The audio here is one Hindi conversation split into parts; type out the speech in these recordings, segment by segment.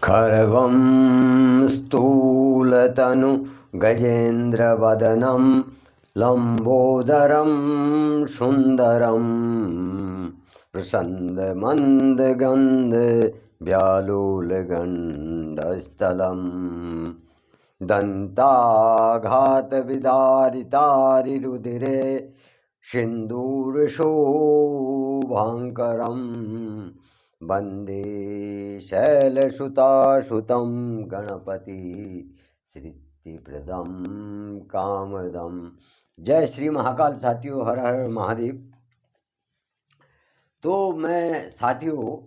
खर्वं स्थूलतनु गजेन्द्रवदनं लम्बोदरं सुन्दरं प्रसन्दमन्दगन्ध व्यालोलगण्डस्थलम् दन्ताघातविदारितारिरुधिरे सिन्दूरशोभाङ्करं वन्दे शैलसुतासुतं गणपति सिद्धिप्रदं कामदं। जय श्री महाकाल। साथियों, हर हर महादेव। तो मैं साथियों,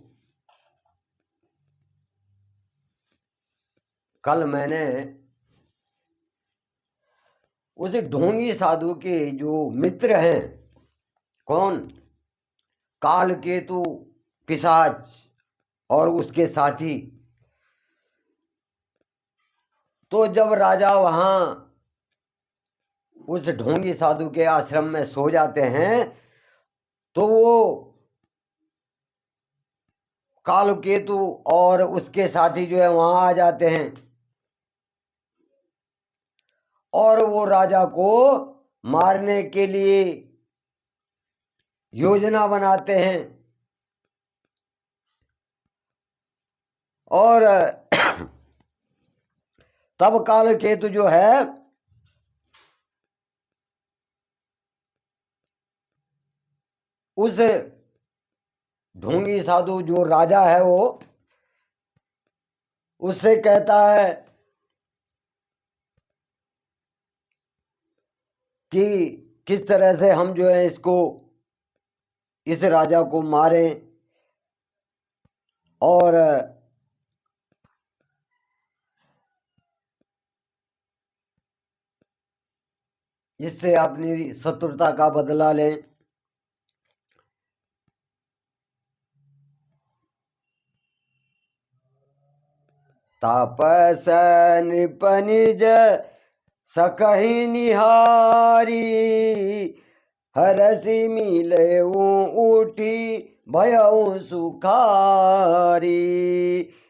कल मैंने उस ढोंगी साधु के जो मित्र हैं, कौन, काल केतु पिशाच और उसके साथी, तो जब राजा वहां उस ढोंगी साधु के आश्रम में सो जाते हैं तो वो काल केतु और उसके साथी जो है वहां आ जाते हैं और वो राजा को मारने के लिए योजना बनाते हैं। और तब काल केतु जो है उस ढोंगी साधु जो राजा है वो उससे कहता है कि किस तरह से हम जो है इस राजा को मारें और इससे अपनी शत्रुता का बदला लें। तापस नृप निज सकहि निहारी हरसि मिलऊ उठी भयऊ सुखारी।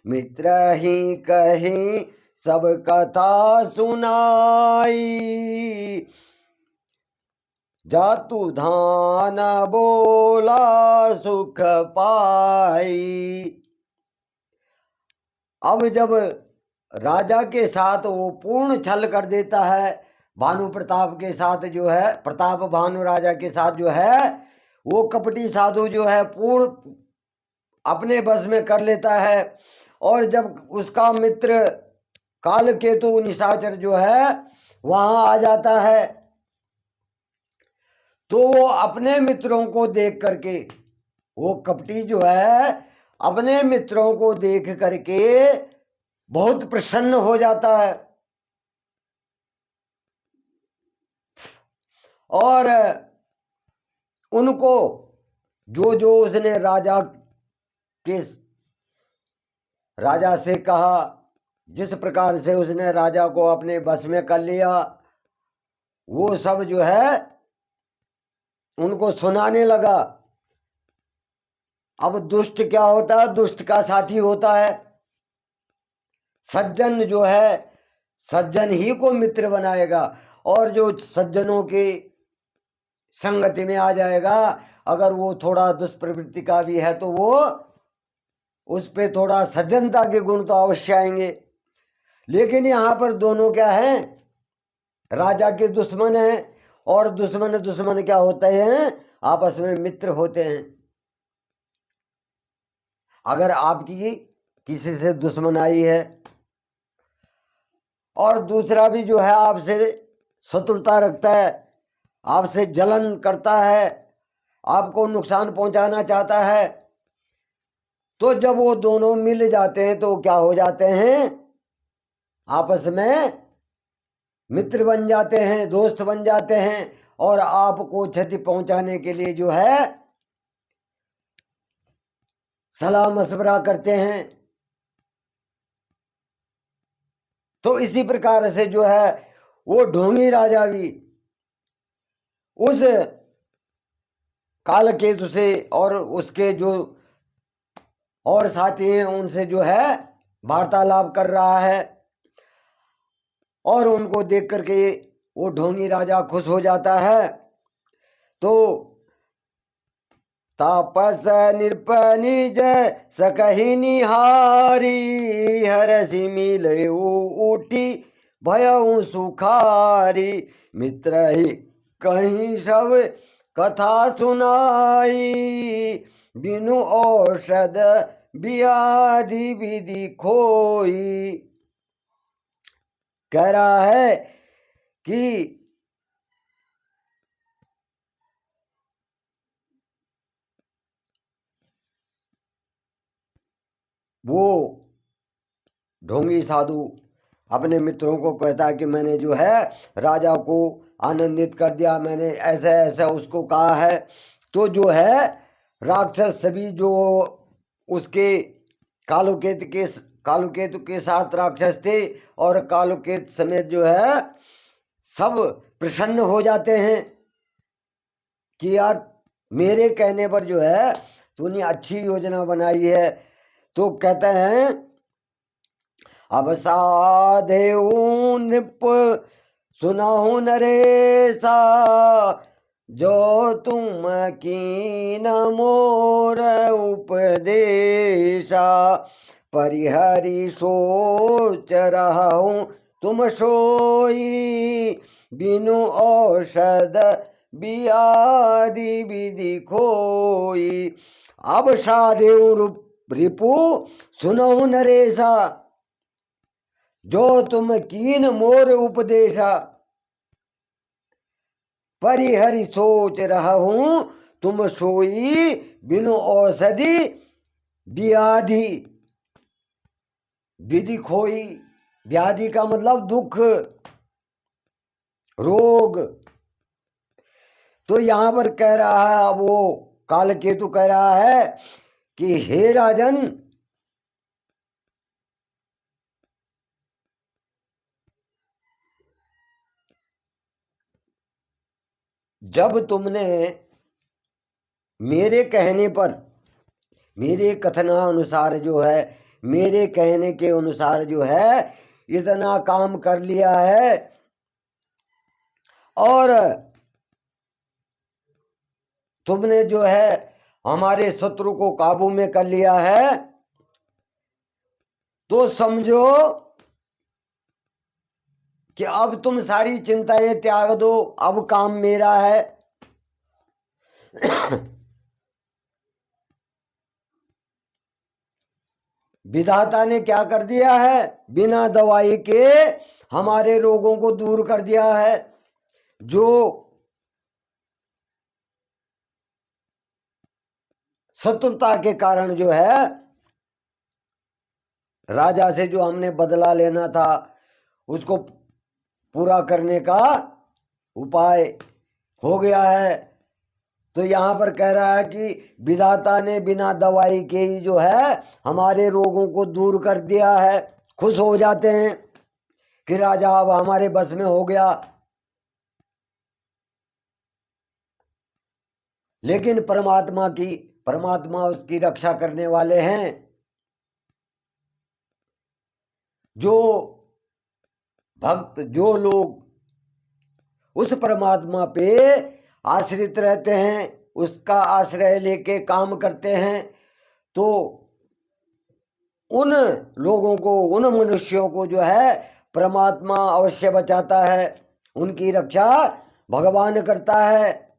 मित्र ही कही सब कथा सुनाई जातु धान बोला सुख पाई। अब जब राजा के साथ वो पूर्ण छल कर देता है, भानु प्रताप के साथ जो है, प्रताप भानु राजा के साथ जो है वो कपटी साधु जो है पूर्ण अपने बस में कर लेता है। और जब उसका मित्र काल केतु निशाचर जो है वहां आ जाता है तो वो अपने मित्रों को देख करके, वो कपटी जो है अपने मित्रों को देख करके बहुत प्रसन्न हो जाता है और उनको जो उसने राजा से कहा, जिस प्रकार से उसने राजा को अपने बस में कर लिया, वो सब जो है उनको सुनाने लगा। अब दुष्ट क्या होता है? दुष्ट का साथी होता है। सज्जन जो है सज्जन ही को मित्र बनाएगा और जो सज्जनों की संगति में आ जाएगा, अगर वो थोड़ा दुष्प्रवृत्ति का भी है तो वो उस पे थोड़ा सज्जनता के गुण तो अवश्य आएंगे। लेकिन यहाँ पर दोनों क्या हैं? राजा के दुश्मन हैं और दुश्मन क्या होते हैं? आपस में मित्र होते हैं। अगर आपकी किसी से दुश्मनाई है और दूसरा भी जो है आपसे शत्रुता रखता है, आपसे जलन करता है, आपको नुकसान पहुंचाना चाहता है, तो जब वो दोनों मिल जाते हैं तो क्या हो जाते हैं? आपस में मित्र बन जाते हैं, दोस्त बन जाते हैं और आपको क्षति पहुंचाने के लिए जो है सलाह मशवरा करते हैं। तो इसी प्रकार से जो है वो ढोंगी राजा भी उस काल केतु से और उसके जो और साथी हैं उनसे जो है वार्तालाप कर रहा है और उनको देख करके वो ढोंगी राजा खुश हो जाता है। तो तापस नृप निज सकहि निहारी, हरसि मिले उठी भयउ सुखारी। मित्र ही कहीं सब कथा सुनाई, बिनु औषध व्याधि विधि खोई। कह रहा है कि वो ढोंगी साधु अपने मित्रों को कहता है कि मैंने जो है राजा को आनंदित कर दिया, मैंने ऐसे ऐसे उसको कहा है। तो जो है राक्षस सभी जो उसके कालुकेतु के साथ राक्षस थे और कालुकेत समेत जो है सब प्रसन्न हो जाते हैं कि यार मेरे कहने पर जो है तूने अच्छी योजना बनाई है। तो कहते हैं अब साधेऊ नृप सुनाहु नरेसा, जो तुम कीन मोर उपदेशा। परिहरि सोच रहूं तुम सोई, बिनु औषध व्याधि विधि खोई। अब साधेऊ रिपु सुनहु नरेशा, जो तुम कीन मोर उपदेशा। परिहरि सोच रहूं तुम सोई, बिनु औषधि व्याधि विधि खोई। व्याधि का मतलब दुख, रोग। तो यहां पर कह रहा है, वो कालकेतु कह रहा है कि हे राजन, जब तुमने मेरे कहने पर, मेरे कथनानुसार जो है, मेरे कहने के अनुसार जो है इतना काम कर लिया है और तुमने जो है हमारे शत्रु को काबू में कर लिया है, तो समझो कि अब तुम सारी चिंताएं त्याग दो, अब काम मेरा है। विधाता ने क्या कर दिया है, बिना दवाई के हमारे रोगों को दूर कर दिया है। जो शत्रुता के कारण जो है राजा से जो हमने बदला लेना था उसको पूरा करने का उपाय हो गया है। तो यहाँ पर कह रहा है कि विधाता ने बिना दवाई के ही जो है हमारे रोगों को दूर कर दिया है। खुश हो जाते हैं कि राजा अब हमारे बस में हो गया। लेकिन परमात्मा उसकी रक्षा करने वाले हैं। जो भक्त, जो लोग उस परमात्मा पे आश्रित रहते हैं, उसका आश्रय लेके काम करते हैं, तो उन लोगों को, उन मनुष्यों को जो है परमात्मा अवश्य बचाता है, उनकी रक्षा भगवान करता है।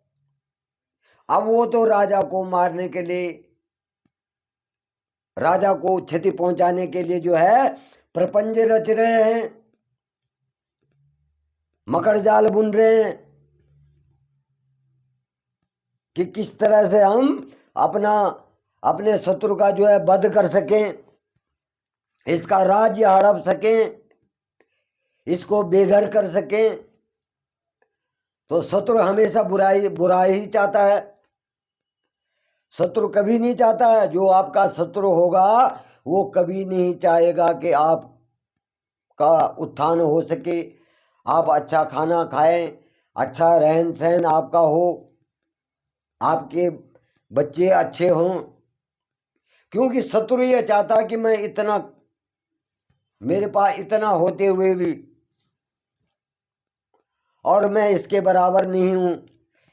अब वो तो राजा को मारने के लिए, राजा को क्षति पहुंचाने के लिए जो है प्रपंच रच रहे हैं, मकर जाल बुन रहे हैं कि किस तरह से हम अपने शत्रु का जो है वध कर सकें, इसका राज्य हड़प सकें, इसको बेघर कर सकें। तो शत्रु हमेशा बुराई ही चाहता है। शत्रु कभी नहीं चाहता है, जो आपका शत्रु होगा वो कभी नहीं चाहेगा कि आपका उत्थान हो सके, आप अच्छा खाना खाएं, अच्छा रहन सहन आपका हो, आपके बच्चे अच्छे हों। क्योंकि शत्रु ये चाहता कि मैं इतना मेरे पास इतना होते हुए भी, और मैं इसके बराबर नहीं हूं,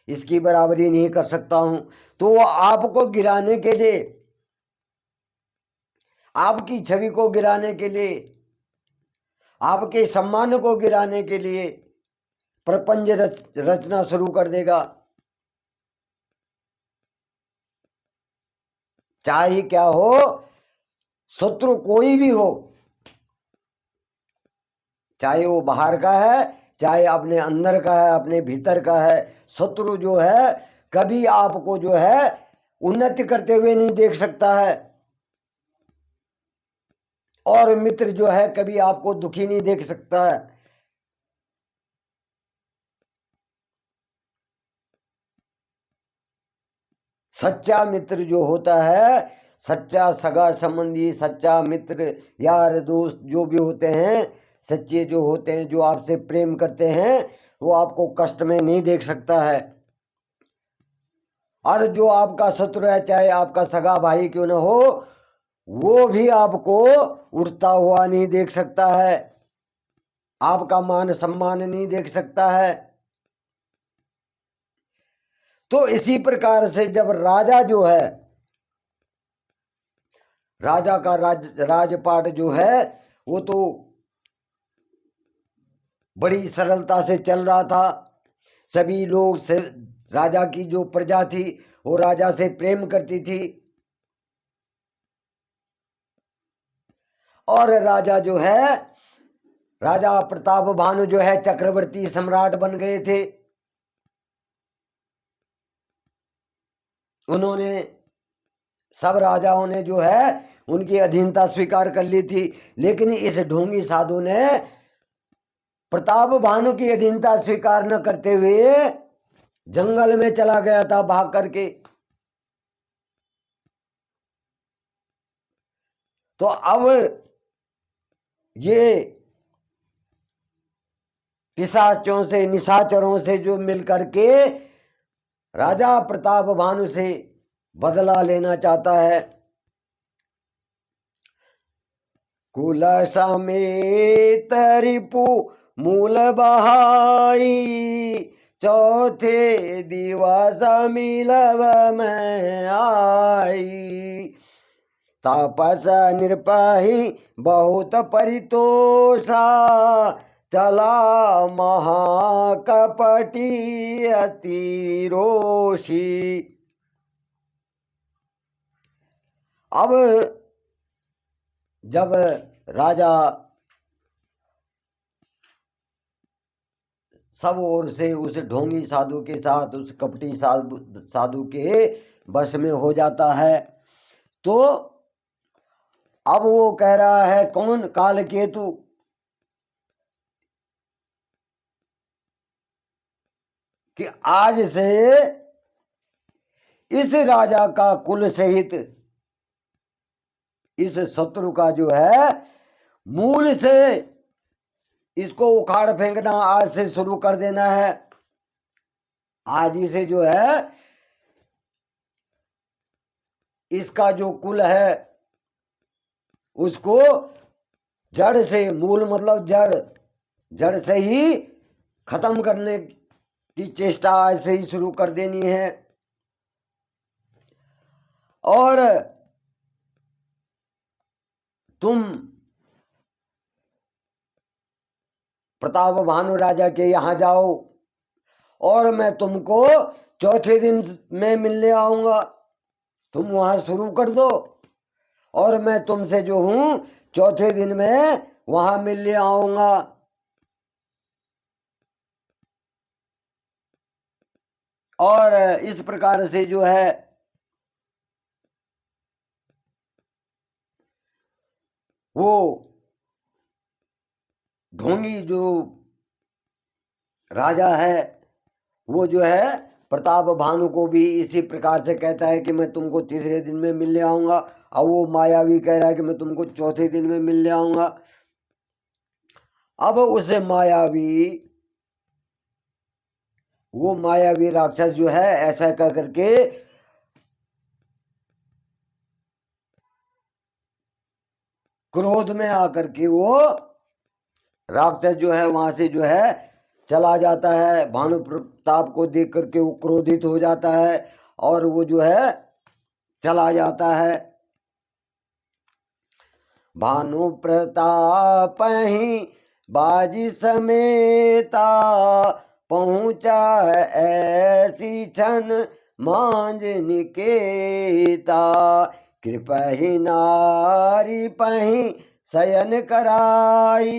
इसकी बराबरी नहीं कर सकता हूं, तो वो आपको गिराने के लिए, आपकी छवि को गिराने के लिए, आपके सम्मान को गिराने के लिए प्रपंच रचना शुरू कर देगा। चाहे क्या हो, शत्रु कोई भी हो, चाहे वो बाहर का है, चाहे अपने अंदर का है, अपने भीतर का है, शत्रु जो है कभी आपको जो है उन्नति करते हुए नहीं देख सकता है, और मित्र जो है कभी आपको दुखी नहीं देख सकता है। सच्चा मित्र जो होता है, सच्चा सगा संबंधी, सच्चा मित्र, यार दोस्त जो भी होते हैं, सच्चे जो होते हैं, जो आपसे प्रेम करते हैं, वो आपको कष्ट में नहीं देख सकता है। और जो आपका शत्रु है, चाहे आपका सगा भाई क्यों ना हो, वो भी आपको उठता हुआ नहीं देख सकता है, आपका मान सम्मान नहीं देख सकता है। तो इसी प्रकार से जब राजा जो है, राजा का राजपाट जो है वो तो बड़ी सरलता से चल रहा था। सभी लोग से, राजा की जो प्रजा थी वो राजा से प्रेम करती थी, और राजा जो है, राजा प्रताप भानु जो है चक्रवर्ती सम्राट बन गए थे। उन्होंने, सब राजाओं ने जो है उनकी अधीनता स्वीकार कर ली थी, लेकिन इस ढोंगी साधु ने प्रताप भानु की अधीनता स्वीकार न करते हुए जंगल में चला गया था भाग करके। तो अब ये पिशाचों से, निशाचरों से जो मिल करके राजा प्रताप भानु से बदला लेना चाहता है। कुल समेत रिपु मूल बहाई, चौथे दिवस मिलव में आई। तापस निरपही बहुत परितोषा, चला महाकपटी अति रोषी। अब जब राजा सब ओर से उस ढोंगी साधु के साथ, उस कपटी साधु के वश में हो जाता है, तो अब वो कह रहा है, कौन? काल केतु। कि आज से इस राजा का कुल सहित इस शत्रु का जो है मूल से इसको उखाड़ फेंकना आज से शुरू कर देना है। आज ही से जो है इसका जो कुल है उसको जड़ से, मूल मतलब जड़, जड़ से ही खत्म करने की चेष्टा आज से ही शुरू कर देनी है। और तुम प्रताप भानु राजा के यहां जाओ, और मैं तुमको चौथे दिन में मिलने आऊंगा। तुम वहां शुरू कर दो, और मैं तुमसे जो हूं चौथे दिन में वहां मिलने आऊंगा। और इस प्रकार से जो है वो ढोंगी जो राजा है वो जो है प्रताप भानु को भी इसी प्रकार से कहता है कि मैं तुमको तीसरे दिन में मिलने आऊंगा, और वो मायावी कह रहा है कि मैं तुमको चौथे दिन में मिलने आऊंगा। अब उसे मायावी, वो मायावी राक्षस जो है ऐसा कह करके क्रोध में आकर के वो राक्षस जो है वहां से जो है चला जाता है। भानु प्रताप को देख करके वो क्रोधित हो जाता है और वो जो है चला जाता है। भानु प्रताप ही बाजी समेता, पहुंचा ऐसी छन मांझ निकेता। कृपहि नारी पही शयन कराई,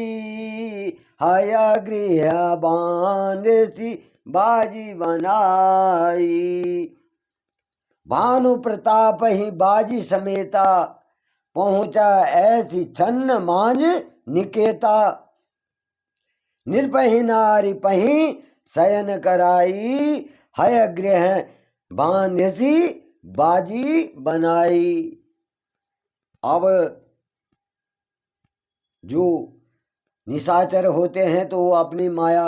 हया गृह बांधसी बाजी बनाई। भानु प्रताप ही बाजी समेता, पहुंचा ऐसी छन्न मांझ निकेता। निर्पही नारी पही शयन कराई, हय गृह बांधसी बाजी बनाई। अब जो निशाचर होते हैं तो वो अपनी माया,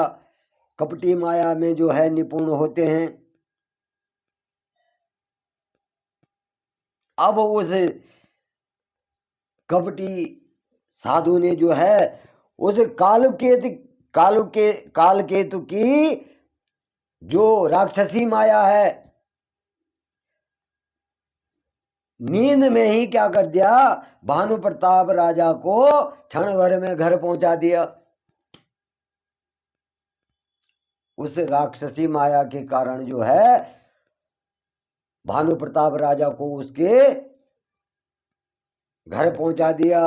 कपटी माया में जो है निपुण होते हैं। अब उस कपटी साधु ने जो है उस कालकेतु की जो राक्षसी माया है, नींद में ही क्या कर दिया, भानु प्रताप राजा को क्षण भर में घर पहुंचा दिया। उस राक्षसी माया के कारण जो है भानु प्रताप राजा को उसके घर पहुंचा दिया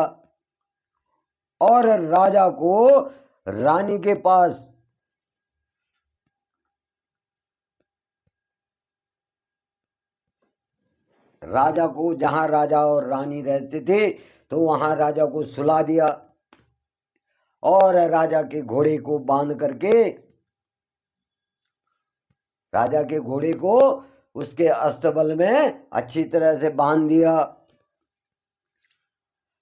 और राजा को रानी के पास राजा को, जहां राजा और रानी रहते थे तो वहां राजा को सुला दिया और राजा के घोड़े को बांध करके, राजा के घोड़े को उसके अस्तबल में अच्छी तरह से बांध दिया।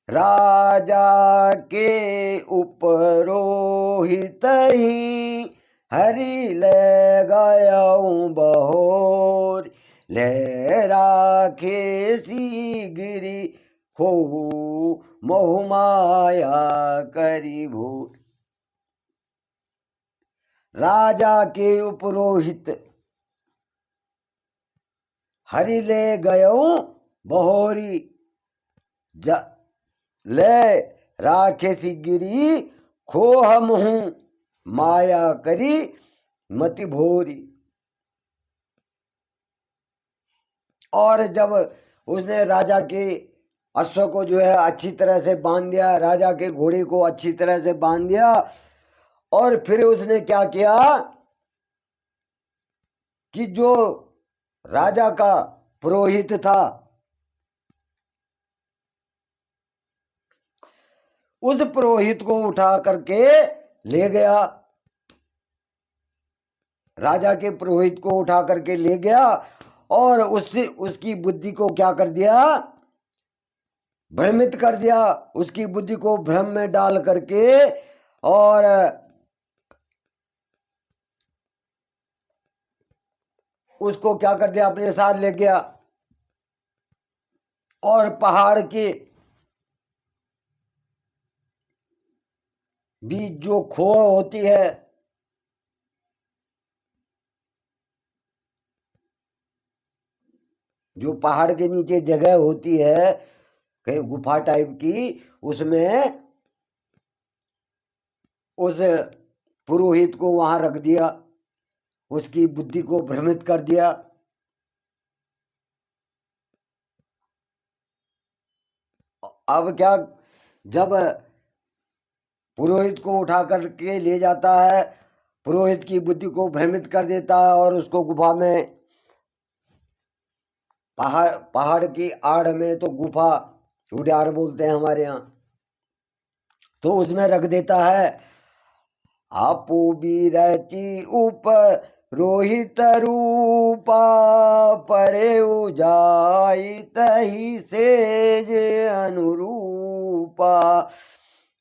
राजा के उपरोहित ही हरि ले गयाऊं बहोर, ले राखे सी गिरी हो मोह माया करी भूर। राजा के उपरोहित हरि ले गयऊं बहोरी, ले राखे सी गिरी खोह मुहू माया करी मति भोरी। और जब उसने राजा के अश्व को जो है अच्छी तरह से बांध दिया, राजा के घोड़े को अच्छी तरह से बांध दिया, और फिर उसने क्या किया कि जो राजा का पुरोहित था उस पुरोहित को उठा करके ले गया, राजा के पुरोहित को उठा करके ले गया और उससे उसकी बुद्धि को क्या कर दिया, भ्रमित कर दिया। उसकी बुद्धि को भ्रम में डाल करके और उसको क्या कर दिया, अपने साथ ले गया और पहाड़ के बीच जो खोह होती है, जो पहाड़ के नीचे जगह होती है कहीं गुफा टाइप की, उसमें उस पुरोहित को वहां रख दिया, उसकी बुद्धि को भ्रमित कर दिया। अब क्या, जब पुरोहित को उठा करके ले जाता है, पुरोहित की बुद्धि को भ्रमित कर देता है और उसको गुफा में, पहाड़ की आड़ में तो गुफा उड़ियार बोलते हैं हमारे यहाँ, तो उसमें रख देता है। आपू बिरची उप रोहित रूपा, परे उजाई तही सेज अनुरूपा।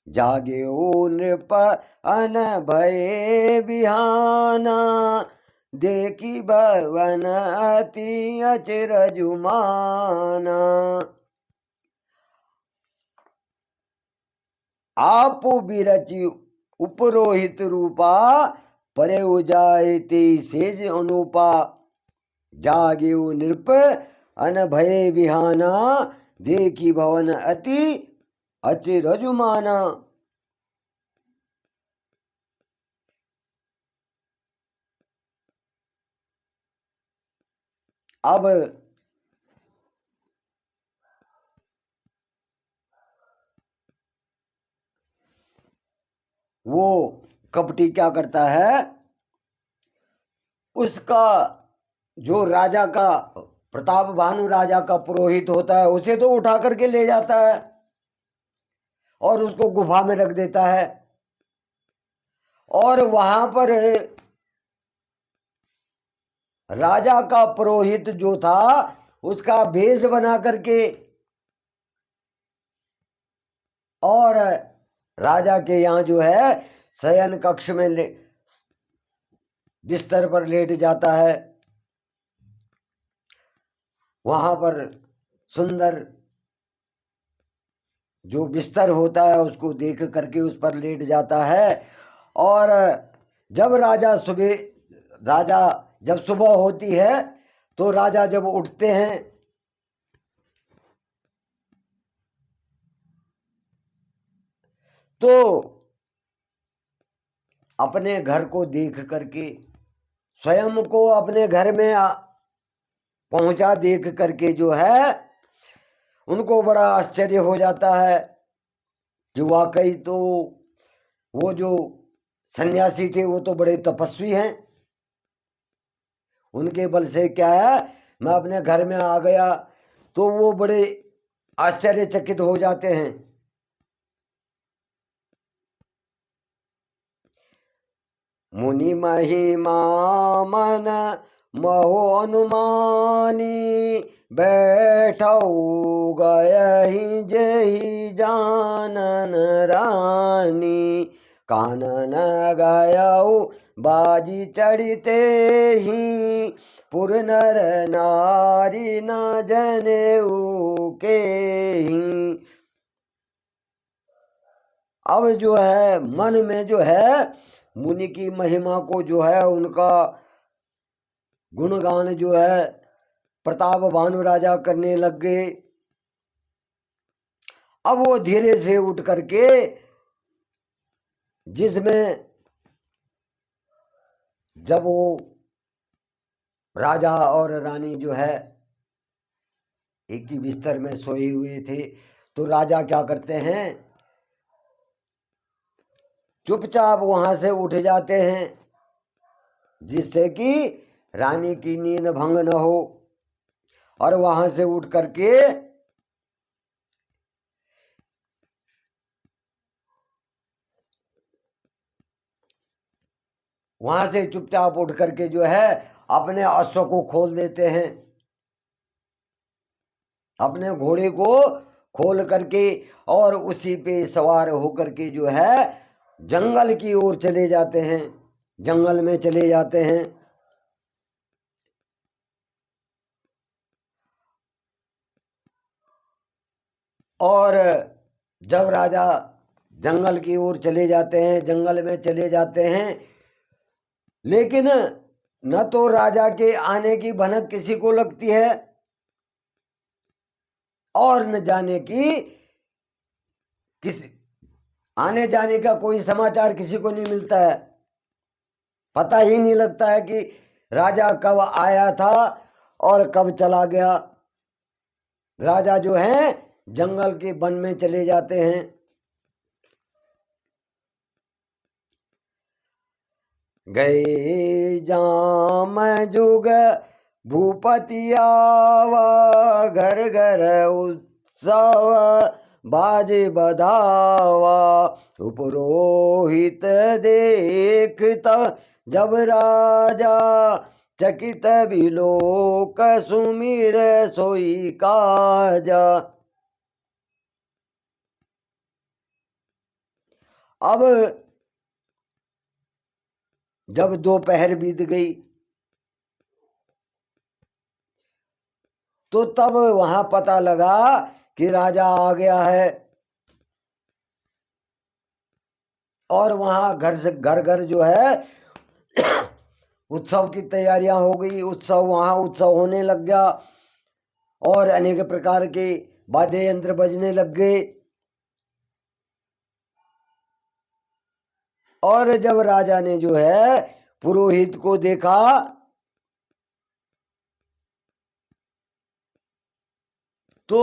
जागे ओ नृप अन भये बिहाना, देखी भवन अति अचरज माना। आपो बिरचि उपरोहित रूपा परे उजायते सेज अनुपा जागे नृप अन भय बिहाना देखी भवन अति अचिरजुमाना। अब वो कपटी क्या करता है, उसका जो राजा का प्रताप भानु राजा का पुरोहित होता है उसे तो उठा करके ले जाता है और उसको गुफा में रख देता है। और वहां पर राजा का पुरोहित जो था उसका भेष बना करके और राजा के यहाँ जो है शयन कक्ष में बिस्तर पर लेट जाता है। वहां पर सुंदर जो बिस्तर होता है उसको देख करके उस पर लेट जाता है। और जब राजा जब सुबह होती है तो राजा जब उठते हैं तो अपने घर को देख करके, स्वयं को अपने घर में पहुंचा देख करके जो है उनको बड़ा आश्चर्य हो जाता है कि वाकई तो वो जो सन्यासी थे वो तो बड़े तपस्वी हैं, उनके बल से क्या है मैं अपने घर में आ गया। तो वो बड़े आश्चर्यचकित हो जाते हैं। मुनि महिमा मन महो अनुमानी बैठौ गयहि जेहि जानन रानी। कानन गयौ बाजी चढ़ते ही पुर नर नारी न जनेऊ के ही। अब जो है मन में जो है मुनि की महिमा को जो है उनका गुणगान जो है प्रताप भानु राजा करने लग गए। अब वो धीरे से उठ करके जिसमें जब वो राजा और रानी जो है एक ही बिस्तर में सोए हुए थे तो राजा क्या करते हैं चुपचाप वहां से उठ जाते हैं जिससे कि रानी की नींद भंग न हो। और वहां से उठ करके वहां से चुपचाप उठ करके जो है अपने अश्व को खोल देते हैं, अपने घोड़े को खोल करके और उसी पे सवार होकर के जो है जंगल की ओर चले जाते हैं, जंगल में चले जाते हैं। और जब राजा जंगल की ओर चले जाते हैं, जंगल में चले जाते हैं, लेकिन न तो राजा के आने की भनक किसी को लगती है और न जाने की किसी आने जाने का कोई समाचार किसी को नहीं मिलता है। पता ही नहीं लगता है कि राजा कब आया था और कब चला गया। राजा जो है जंगल के वन में चले जाते हैं। गए जाम जुग भूपति आवा घर घर उत्सव बाजे बधावा। उपरोहित देखता जब राजा चकित बिलोक सुमिर सोई काजा। अब जब दोपहर बीत गई तो तब वहां पता लगा कि राजा आ गया है। और वहां घर से घर घर जो है उत्सव की तैयारियां हो गई। वहां उत्सव होने लग गया और अनेक प्रकार के वाद्य यंत्र बजने लग गए। और जब राजा ने जो है पुरोहित को देखा तो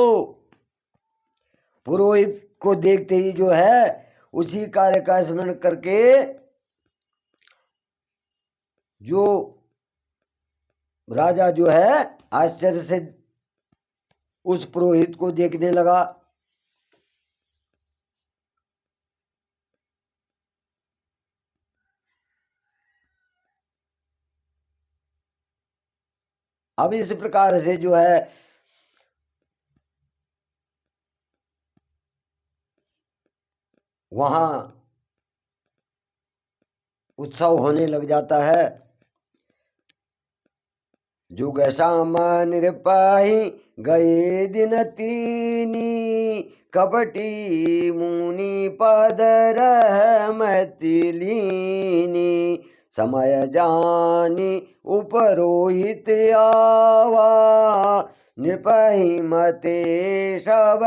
पुरोहित को देखते ही जो है उसी कार्य का स्मरण करके जो राजा जो है आश्चर्य से उस पुरोहित को देखने लगा। अब इस प्रकार से जो है वहां उत्सव होने लग जाता है। जुग श्याम निरपाही गए दिन तीनी, कपटी मुनि पद रहमति लीनी। समय जानी उपरोहित आवा, नृपहि मते सब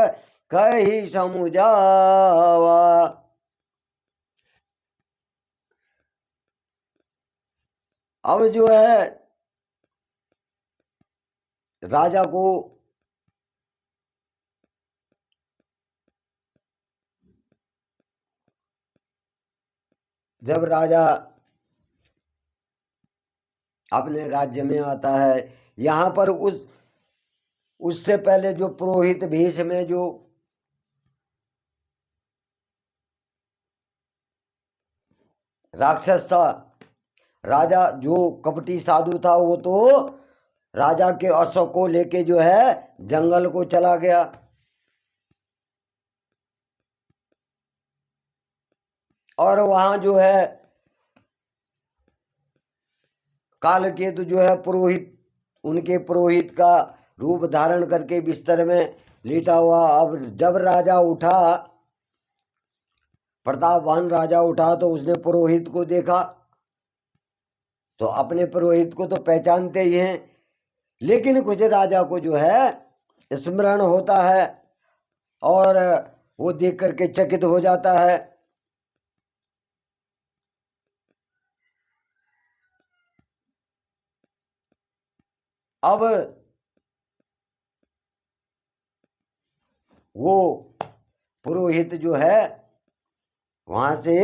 कही समुझावा। अब जो है राजा को जब राजा अपने राज्य में आता है, यहाँ पर उससे पहले जो पुरोहित भेष में जो राक्षस था, राजा जो कपटी साधु था, वो तो राजा के अश्व को लेके जो है जंगल को चला गया। और वहां जो है कालकेतु जो है पुरोहित, उनके पुरोहित का रूप धारण करके बिस्तर में लेटा हुआ। अब जब राजा उठा, प्रतापवान राजा उठा, तो उसने पुरोहित को देखा। तो अपने पुरोहित को तो पहचानते ही हैं, लेकिन कुछ राजा को जो है स्मरण होता है और वो देख करके चकित हो जाता है। अब वो पुरोहित जो है वहां से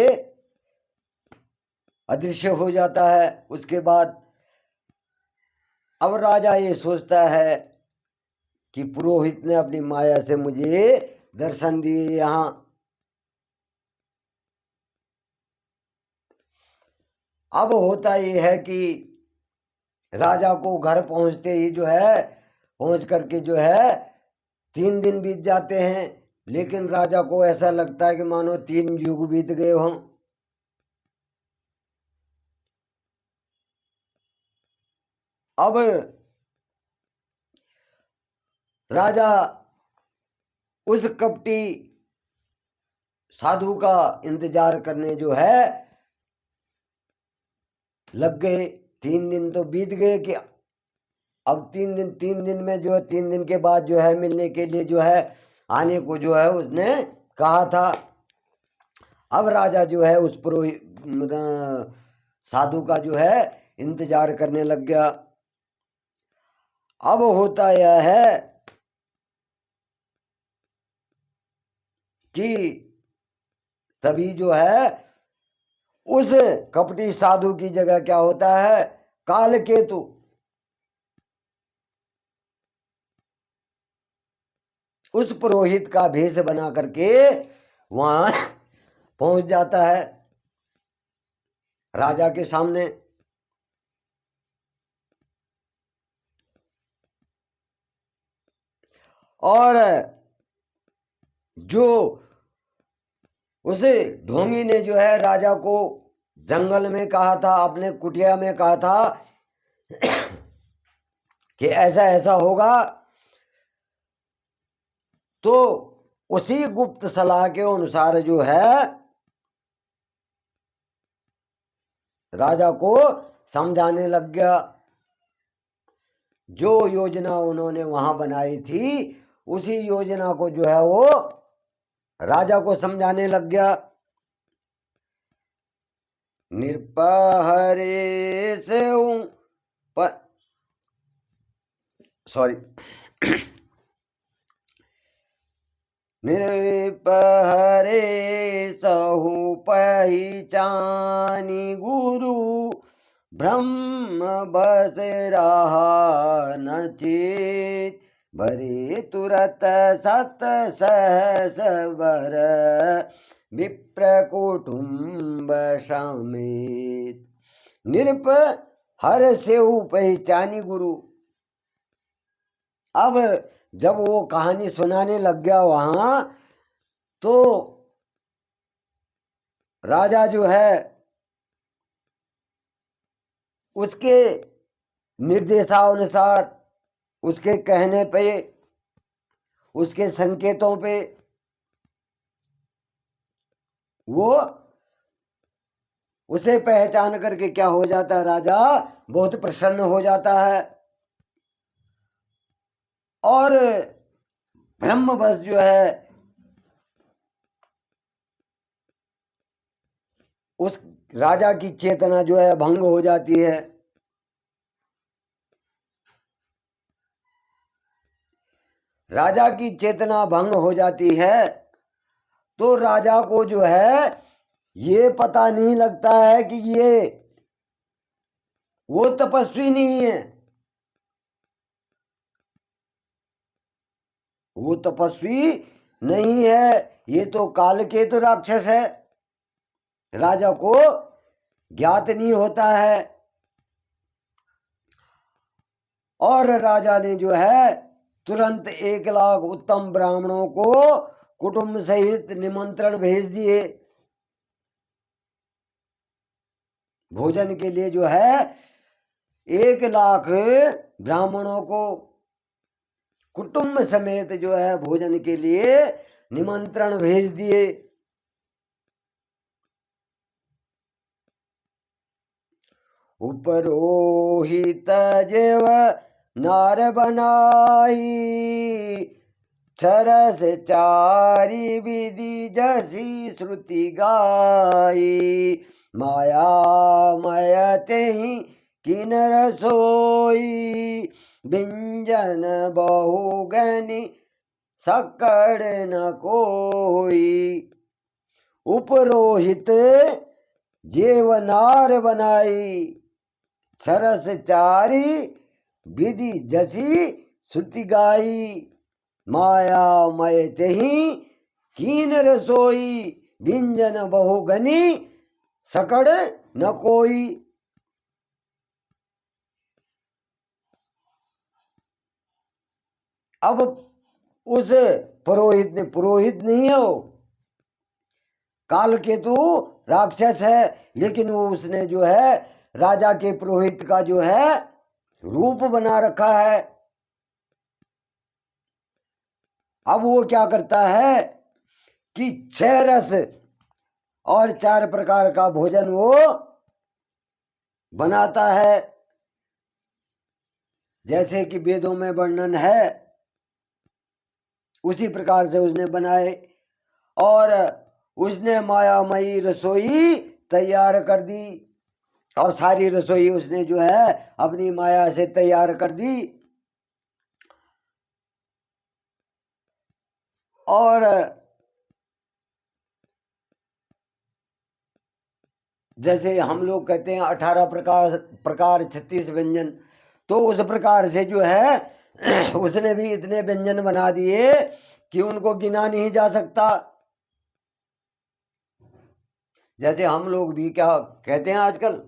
अदृश्य हो जाता है। उसके बाद अब राजा ये सोचता है कि पुरोहित ने अपनी माया से मुझे दर्शन दिए यहाँ। अब होता ये है कि राजा को घर पहुंचते ही जो है, पहुंच करके जो है 3 दिन बीत जाते हैं, लेकिन राजा को ऐसा लगता है कि मानो 3 युग बीत गए हों। अब राजा उस कपटी साधु का इंतजार करने जो है लग गए। 3 दिन तो बीत गए कि अब 3 दिन में जो है 3 दिन के बाद जो है मिलने के लिए जो है आने को जो है उसने कहा था। अब राजा जो है उस पुरोहित साधु का जो है इंतजार करने लग गया। अब होता यह है कि तभी जो है उस कपटी साधु की जगह क्या होता है, कालकेतु उस पुरोहित का भेष बना करके वहां पहुंच जाता है राजा के सामने। और जो उसे ढोंगी ने जो है राजा को जंगल में कहा था, अपने कुटिया में कहा था कि ऐसा ऐसा होगा, तो उसी गुप्त सलाह के अनुसार जो है राजा को समझाने लग गया। जो योजना उन्होंने वहां बनाई थी उसी योजना को जो है वो राजा को समझाने लग गया। निरपहरे से सॉरी निरपहरे सहु पहचानी गुरु ब्रह्म बस रहा न चेत भरे तुरत सत सहस बर विप्र कुटुम्ब समेत। निरप हर सेऊ पहचानी गुरु। अब जब वो कहानी सुनाने लग गया वहां, तो राजा जो है उसके निर्देशानुसार, उसके कहने पे, उसके संकेतों पे वो उसे पहचान करके क्या हो जाता है, राजा बहुत प्रसन्न हो जाता है। और ब्रह्मवश जो है उस राजा की चेतना जो है भंग हो जाती है। राजा की चेतना भंग हो जाती है तो राजा को जो है ये पता नहीं लगता है कि ये वो तपस्वी नहीं है, वो तपस्वी नहीं है, ये तो कालकेतु राक्षस है। राजा को ज्ञात नहीं होता है। और राजा ने जो है तुरंत 1 लाख उत्तम ब्राह्मणों को कुटुंब सहित निमंत्रण भेज दिए। भोजन के लिए जो है 1 लाख ब्राह्मणों को कुटुंब समेत जो है भोजन के लिए निमंत्रण भेज दिए। उपरोहित जेव नार बनाई सरस चारी विधि जसी श्रुति गाई। माया मयते ही किन्नर सोई व्यंजन बहुगनि सकड़ न कोई। उपरोहित जेवनार बनाई सरस चारी विधि जसी श्रुति गाई। माया मय तेहि कीन रसोई व्यंजन बहुगनि सकड़ न कोई। अब उस पुरोहित ने, पुरोहित नहीं है वो, कालकेतु राक्षस है, लेकिन वो उसने जो है राजा के पुरोहित का जो है रूप बना रखा है। अब वो क्या करता है कि 6 रस और 4 प्रकार का भोजन वो बनाता है, जैसे कि वेदों में वर्णन है उसी प्रकार से उसने बनाए। और उसने मायामयी रसोई तैयार कर दी, और सारी रसोई उसने जो है अपनी माया से तैयार कर दी। और जैसे हम लोग कहते हैं 18 प्रकार 36 व्यंजन, तो उस प्रकार से जो है उसने भी इतने व्यंजन बना दिए कि उनको गिना नहीं जा सकता। जैसे हम लोग भी क्या कहते हैं आजकल,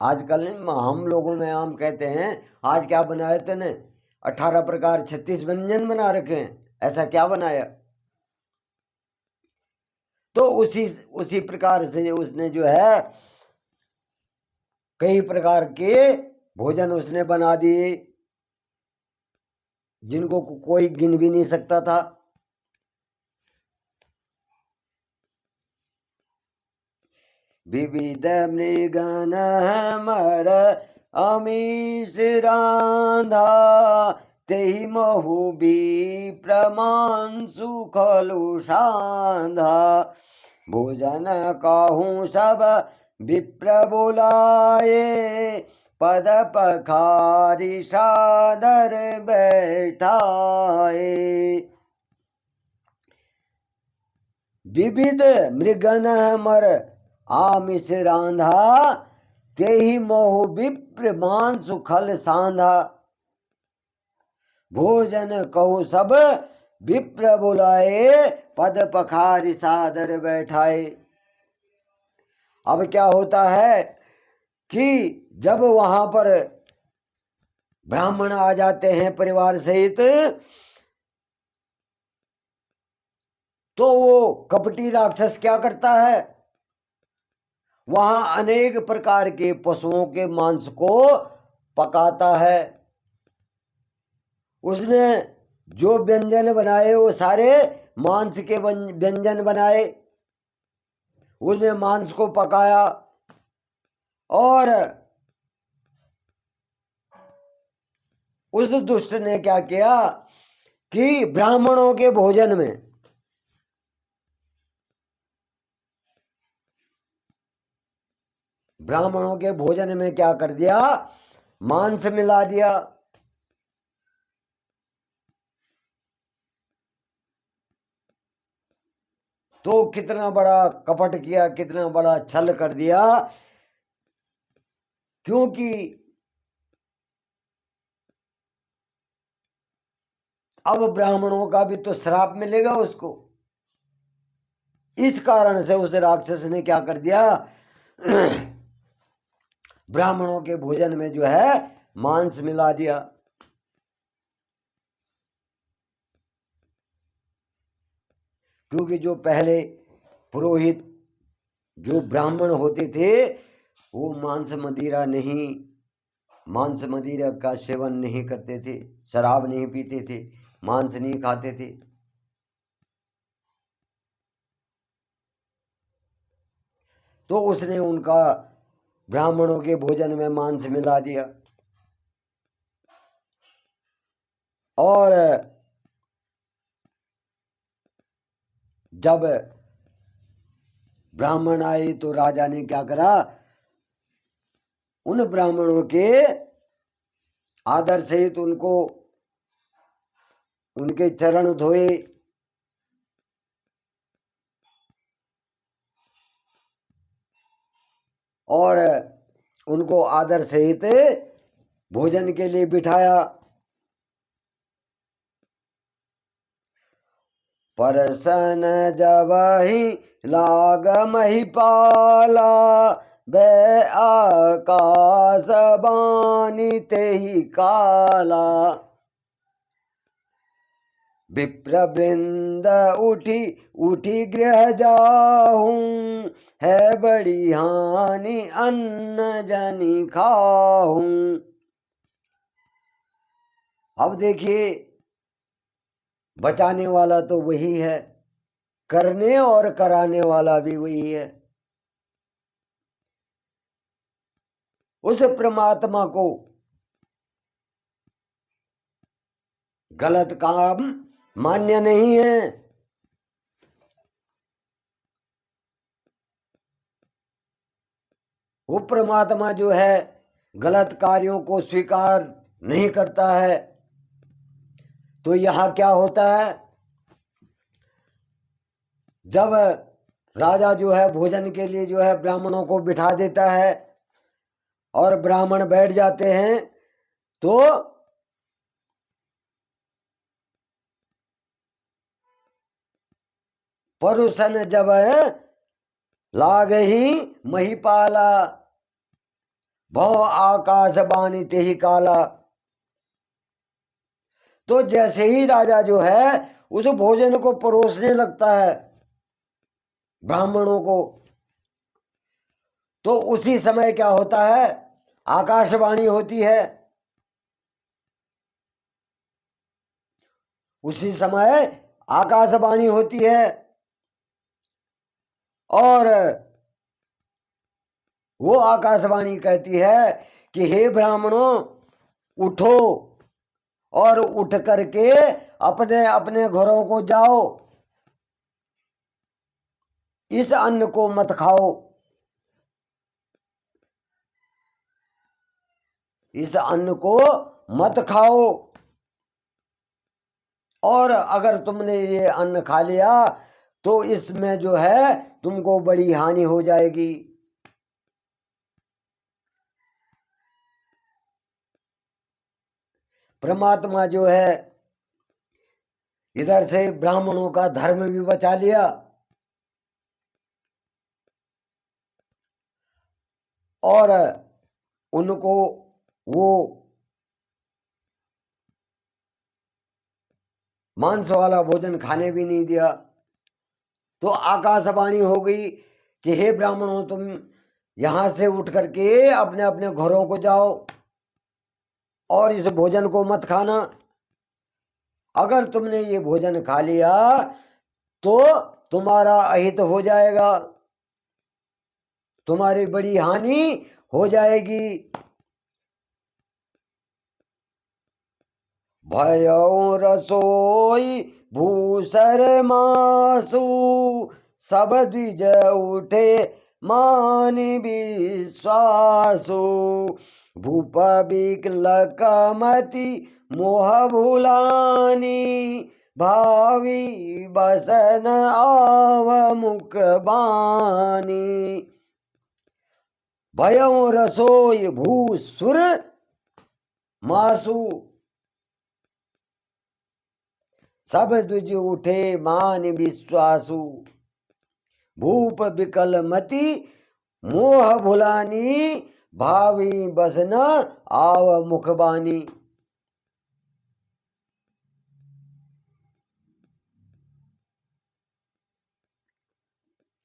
आजकल हम लोगों में आम कहते हैं आज क्या बनाया तूने, 18 प्रकार 36 व्यंजन बना रखे हैं, ऐसा क्या बनाया। तो उसी प्रकार से उसने जो है कई प्रकार के भोजन उसने बना दिए जिनको कोई गिन भी नहीं सकता था। विविध मृगन मर अमीश रांधा तेहि महु विप्रमान सुखलु साधा भोजन कहूँ सब विप्र बुलाए पद पखारी सादर बैठाए विविध मृगन मर आमिष रांधा तेहि मोह विप्र मान सुखल सांधा भोजन कहु सब विप्र बुलाए पद पखारी सादर बैठाए। अब क्या होता है कि जब वहां पर ब्राह्मण आ जाते हैं परिवार सहित तो वो कपटी राक्षस क्या करता है, वहां अनेक प्रकार के पशुओं के मांस को पकाता है। उसने जो व्यंजन बनाए वो सारे मांस के व्यंजन बनाए, उसने मांस को पकाया और उस दुष्ट ने क्या किया कि ब्राह्मणों के भोजन में क्या कर दिया, मांस मिला दिया। तो कितना बड़ा कपट किया, कितना बड़ा छल कर दिया, क्योंकि अब ब्राह्मणों का भी तो श्राप मिलेगा उसको। इस कारण से उस राक्षस ने क्या कर दिया ब्राह्मणों के भोजन में जो है मांस मिला दिया। क्योंकि जो पहले पुरोहित जो ब्राह्मण होते थे वो मांस मदिरा का सेवन नहीं करते थे, शराब नहीं पीते थे, मांस नहीं खाते थे। तो उसने उनका ब्राह्मणों के भोजन में मांस मिला दिया और जब ब्राह्मण आए तो राजा ने क्या करा, उन ब्राह्मणों के आदर सहित उनको उनके चरण धोए और उनको आदर सहित भोजन के लिए बिठाया। परसन जब ही लाग महिपाला बे आकाश बानी ते ही काला विप्र वृंद उठी उठी गृह जाऊं है बड़ी हानि अन्न जनि खाऊं। अब देखिए बचाने वाला तो वही है, करने और कराने वाला भी वही है। उस परमात्मा को गलत काम मान्य नहीं है। वो परमात्मा जो है गलत कार्यों को स्वीकार नहीं करता है। तो यहां क्या होता है, जब राजा जो है भोजन के लिए जो है ब्राह्मणों को बिठा देता है और ब्राह्मण बैठ जाते हैं तो परुषन जब लाग ही महिपाला भव आकाश बानी ते ही काला। तो जैसे ही राजा जो है उस भोजन को परोसने लगता है ब्राह्मणों को, तो उसी समय क्या होता है, आकाशवाणी होती है। उसी समय आकाशवाणी होती है और वो आकाशवाणी कहती है कि हे ब्राह्मणों, उठो और उठ करके अपने अपने घरों को जाओ, इस अन्न को मत खाओ, इस अन्न को मत खाओ, और अगर तुमने ये अन्न खा लिया तो इसमें जो है तुमको बड़ी हानि हो जाएगी। परमात्मा जो है इधर से ब्राह्मणों का धर्म भी बचा लिया और उनको वो मांस वाला भोजन खाने भी नहीं दिया। तो आकाशवाणी हो गई कि हे ब्राह्मणों, तुम यहां से उठ करके अपने अपने घरों को जाओ और इस भोजन को मत खाना। अगर तुमने ये भोजन खा लिया तो तुम्हारा अहित हो जाएगा, तुम्हारी बड़ी हानि हो जाएगी। भयो रसोई भूसर मासु, सब द्विज उठे मान विश्वासु। भूप विकलकमति मोह भुलानी, भावी बसन आव मुख बानी। भयो रसोई भूसुर मासु, सब द्विज उठे मान विश्वासु। भूप विकल मति मोह भुलानी, भावी बसन आव मुखबानी।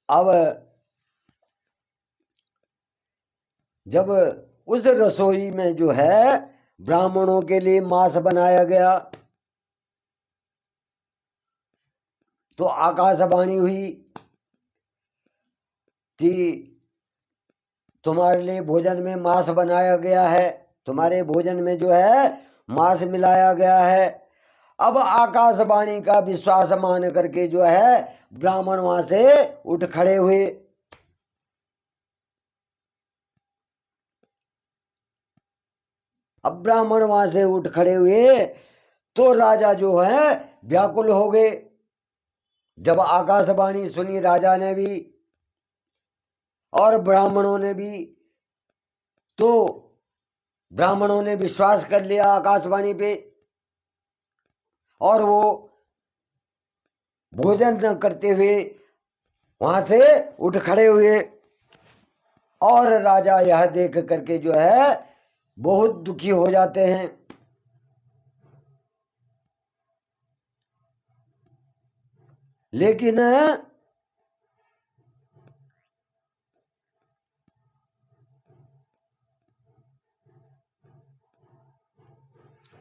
अब जब उस रसोई में जो है ब्राह्मणों के लिए मांस बनाया गया तो आकाशवाणी हुई कि तुम्हारे लिए भोजन में मांस बनाया गया है, तुम्हारे भोजन में जो है मांस मिलाया गया है। अब आकाशवाणी का विश्वास मान करके जो है ब्राह्मण वहां से उठ खड़े हुए। अब ब्राह्मण वहां से उठ खड़े हुए तो राजा जो है व्याकुल हो गए। जब आकाशवाणी सुनी राजा ने भी और ब्राह्मणों ने भी, तो ब्राह्मणों ने विश्वास कर लिया आकाशवाणी पे और वो भोजन न करते हुए वहां से उठ खड़े हुए। और राजा यह देख करके जो है बहुत दुखी हो जाते हैं। लेकिन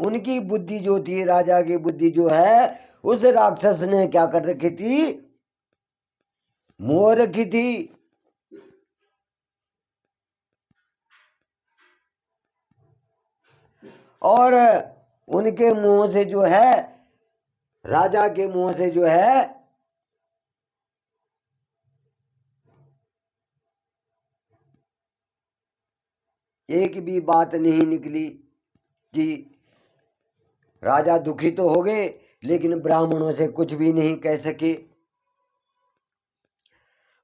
उनकी बुद्धि जो थी, राजा की बुद्धि जो है, उस राक्षस ने क्या कर रखी थी, मोह रखी थी। और उनके मुंह से जो है, राजा के मुंह से जो है एक भी बात नहीं निकली कि राजा दुखी तो हो गए लेकिन ब्राह्मणों से कुछ भी नहीं कह सके।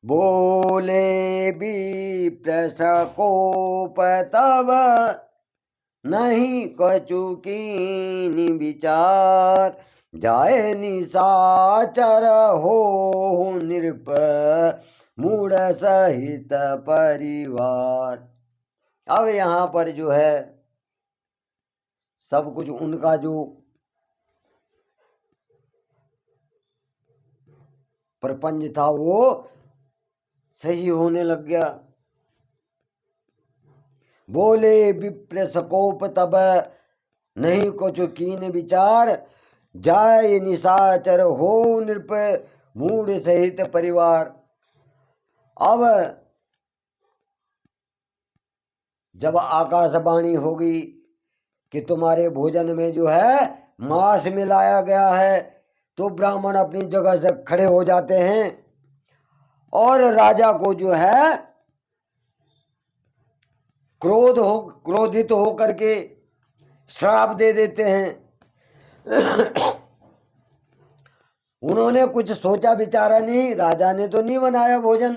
बोले विप्रकोप तब नहीं कछु कीनी विचार, जाए निशाचर हो नृप मूढ़ सहित परिवार। अब यहाँ पर जो है सब कुछ उनका जो प्रपंच था वो सही होने लग गया। बोले विप्र सकोप तब नहीं कुछ कीन विचार, जाय निशाचर हो नृप मूढ़ सहित परिवार। अब जब आकाशवाणी होगी कि तुम्हारे भोजन में जो है मांस मिलाया गया है, तो ब्राह्मण अपनी जगह से खड़े हो जाते हैं और राजा को जो है क्रोधित हो करके श्राप दे देते हैं। उन्होंने कुछ सोचा विचारा नहीं, राजा ने तो नहीं बनाया भोजन,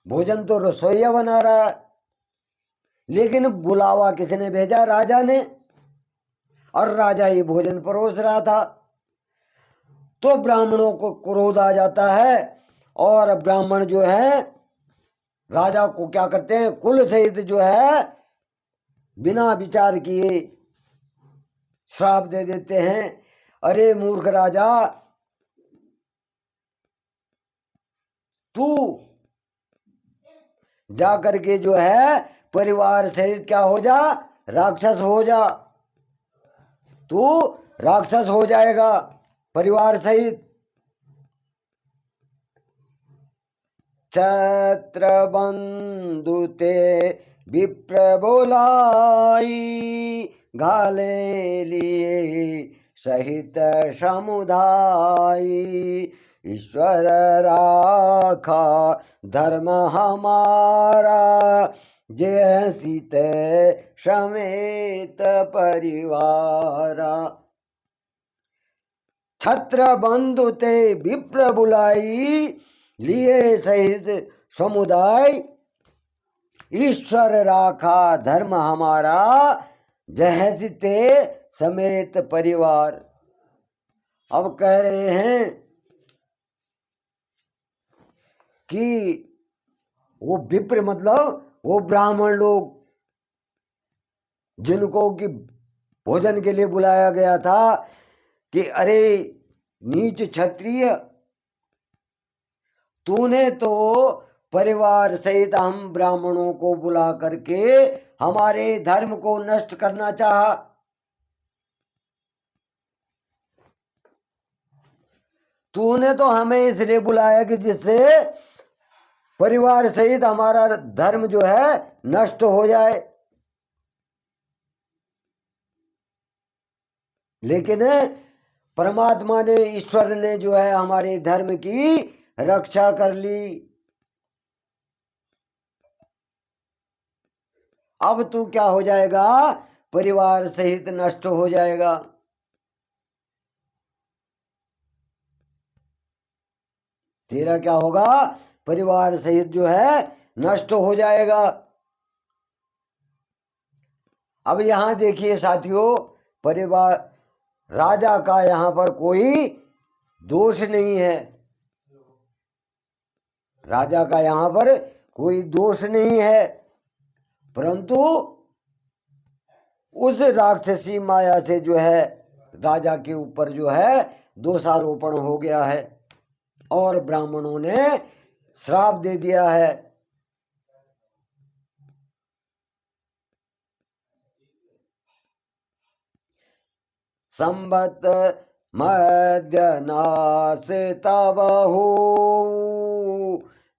भोजन तो रसोइया बना रहा है, लेकिन बुलावा किसने भेजा? राजा ने, और राजा ही भोजन परोस रहा था। तो ब्राह्मणों को क्रोध आ जाता है और ब्राह्मण जो है राजा को क्या करते हैं, कुल सहित जो है बिना विचार किए श्राप दे देते हैं। अरे मूर्ख राजा, तू जा करके जो है परिवार सहित क्या हो जा, राक्षस हो जा, तू राक्षस हो जाएगा परिवार सहित। छत्र बंधुते विप्र बोलाई, घाले लिए सहित समुदाय, ईश्वर राखा धर्म हमारा, जय सीते समेत परिवारा। छत्र बंधु ते विप्र बुलाई, लिए सहित समुदाय, ईश्वर राखा धर्म हमारा, जहसिते समेत परिवार। अब कह रहे हैं कि वो विप्र मतलब वो ब्राह्मण लोग जिनको कि भोजन के लिए बुलाया गया था कि अरे नीच क्षत्रिय, तूने तो परिवार सहित हम ब्राह्मणों को बुला करके हमारे धर्म को नष्ट करना चाहा। तूने तो हमें इसलिए बुलाया कि जिससे परिवार सहित हमारा धर्म जो है नष्ट हो जाए, लेकिन परमात्मा ने, ईश्वर ने जो है हमारे धर्म की रक्षा कर ली। अब तू क्या हो जाएगा, परिवार सहित नष्ट हो जाएगा। तेरा क्या होगा, परिवार सहित जो है नष्ट हो जाएगा। अब यहां देखिए साथियों, परिवार राजा का यहां पर कोई दोष नहीं है, राजा का यहां पर कोई दोष नहीं है, परंतु उस राक्षसी माया से जो है राजा के ऊपर जो है दोषारोपण हो गया है और ब्राह्मणों ने श्राप दे दिया है। संबत मध्य नाश तब हो,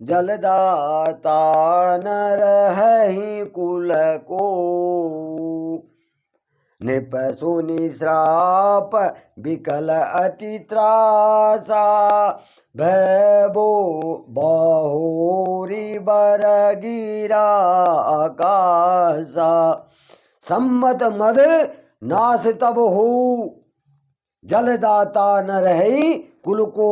जलदाता न रहि कुल को, निप सुनि श्राप विकल अति त्रासा, भैबो बहोरी बर गिरा आकाशा। सम्मत मद नाश तब हो, जलदाता न रहे कुल को,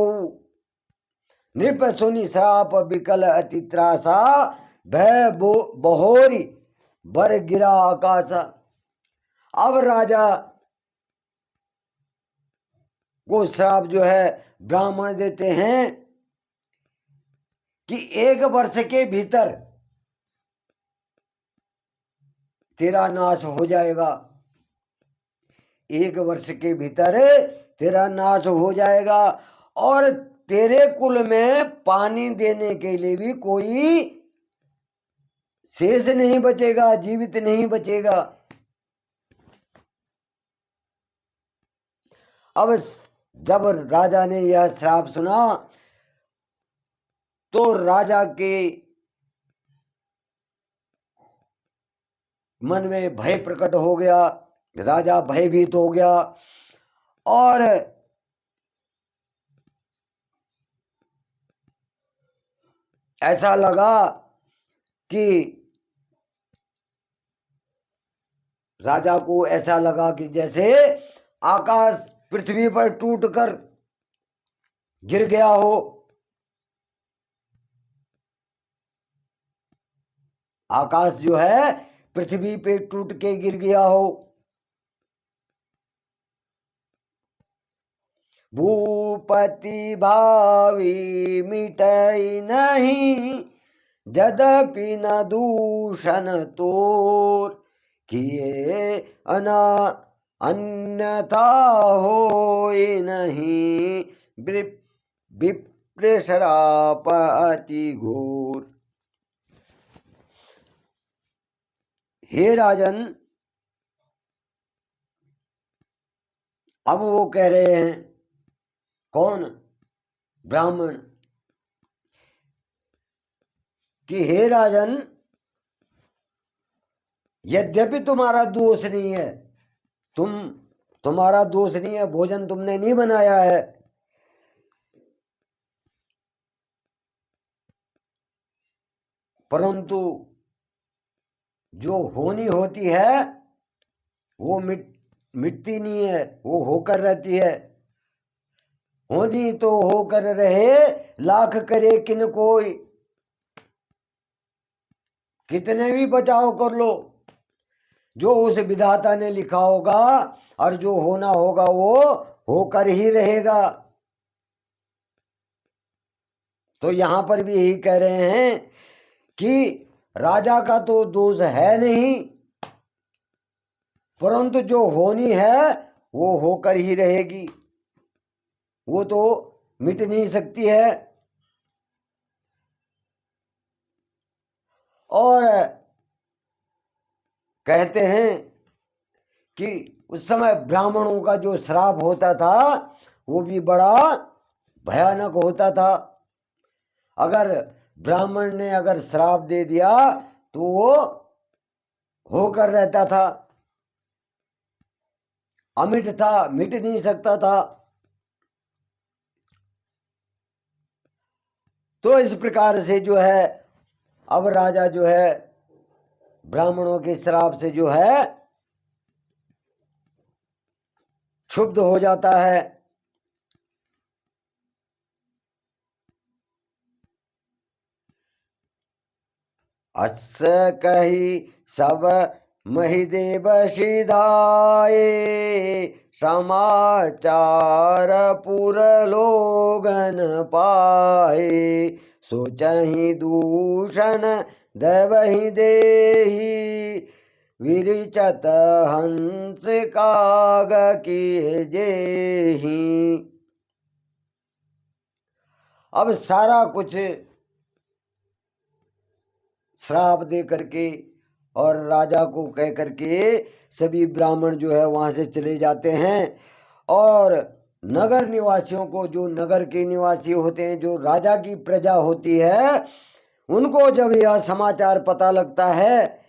नृप सुनि श्राप विकल अति त्रासा, भय बहोरी बर गिरा आकाशा। अब राजा को श्राप जो है ब्राह्मण देते हैं कि 1 वर्ष के भीतर तेरा नाश हो जाएगा, 1 वर्ष के भीतर तेरा नाश हो जाएगा और तेरे कुल में पानी देने के लिए भी कोई शेष नहीं बचेगा, जीवित नहीं बचेगा। अब जब राजा ने यह श्राप सुना तो राजा के मन में भय प्रकट हो गया, राजा भयभीत हो गया और ऐसा लगा कि राजा को ऐसा लगा कि जैसे आकाश पृथ्वी पर टूटकर गिर गया हो। आकाश जो है पृथ्वी पे टूट के गिर गया हो। भूपति भावी मिटई नहीं, यद्यपि न दूषण तोर, किए अना अन्यथा होय नहीं, विप्र शराप अति घोर। हे राजन, अब वो कह रहे हैं, कौन? ब्राह्मण, कि हे राजन, यद्यपि तुम्हारा दोष नहीं है, तुम्हारा दोष नहीं है, भोजन तुमने नहीं बनाया है, परंतु जो होनी होती है वो मिटती नहीं है, वो होकर रहती है। होनी तो होकर रहे, लाख करे किन कोई, कितने भी बचाव कर लो, जो उस विधाता ने लिखा होगा और जो होना होगा वो होकर ही रहेगा। तो यहां पर भी यही कह रहे हैं कि राजा का तो दोष है नहीं, परंतु जो होनी है वो होकर ही रहेगी, वो तो मिट नहीं सकती है। और कहते हैं कि उस समय ब्राह्मणों का जो श्राप होता था वो भी बड़ा भयानक होता था। अगर ब्राह्मण ने अगर श्राप दे दिया तो वो होकर रहता था, अमिट था, मिट नहीं सकता था। तो इस प्रकार से जो है अब राजा जो है ब्राह्मणों के श्राप से जो है क्षुब्ध हो जाता है। अस कही सब महिदेव सिधाए, समाचार पुर लोगन पाए, सोचहि दूषण देवहि देहि, विरिचत हंस काग किए जेहि। अब सारा कुछ श्राप दे करके और राजा को कह करके सभी ब्राह्मण जो है वहां से चले जाते हैं। और नगर निवासियों को, जो नगर के निवासी होते हैं, जो राजा की प्रजा होती है, उनको जब यह समाचार पता लगता है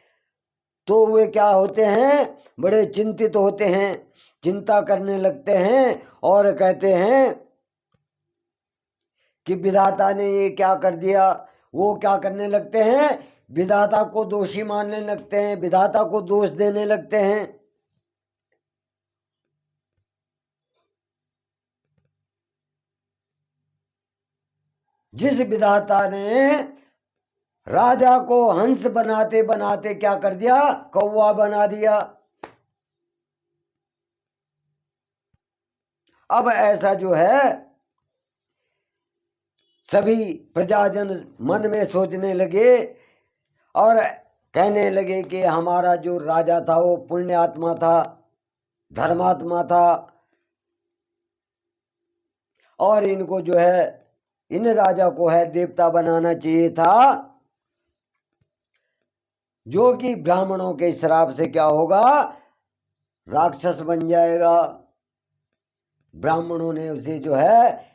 तो वे क्या होते हैं, बड़े चिंतित होते हैं, चिंता करने लगते हैं और कहते हैं कि विधाता ने ये क्या कर दिया। वो क्या करने लगते हैं, विधाता को दोषी मानने लगते हैं, विधाता को दोष देने लगते हैं। जिस विधाता ने राजा को हंस बनाते बनाते क्या कर दिया, कौवा बना दिया। अब ऐसा जो है सभी प्रजाजन मन में सोचने लगे और कहने लगे कि हमारा जो राजा था वो पुण्यात्मा था, धर्मात्मा था, और इनको जो है, इन राजा को है देवता बनाना चाहिए था, जो कि ब्राह्मणों के श्राप से क्या होगा, राक्षस बन जाएगा। ब्राह्मणों ने उसे जो है,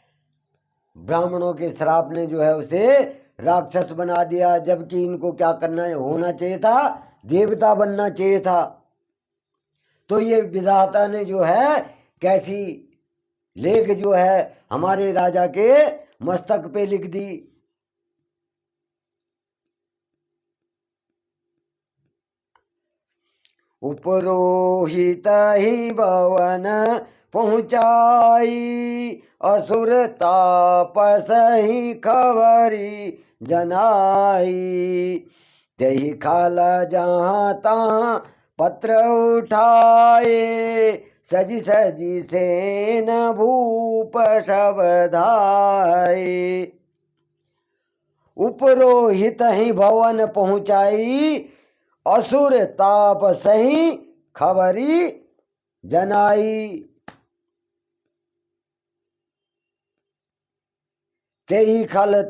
ब्राह्मणों के श्राप ने जो है उसे राक्षस बना दिया, जबकि इनको क्या करना होना चाहिए था, देवता बनना चाहिए था। तो ये विधाता ने जो है कैसी लेख जो है हमारे राजा के मस्तक पे लिख दी। उपरोहित ही भवन पहुँचाई, असुर तापस ही खबरी जनाई। तही खाल जहाँ तहाँ पत्र उठाए, सजी सजी सेन भूप सब धाये। उपरोहित ही भवन पहुँचाई, असुर ताप सही खबरी जनाई। तेई खल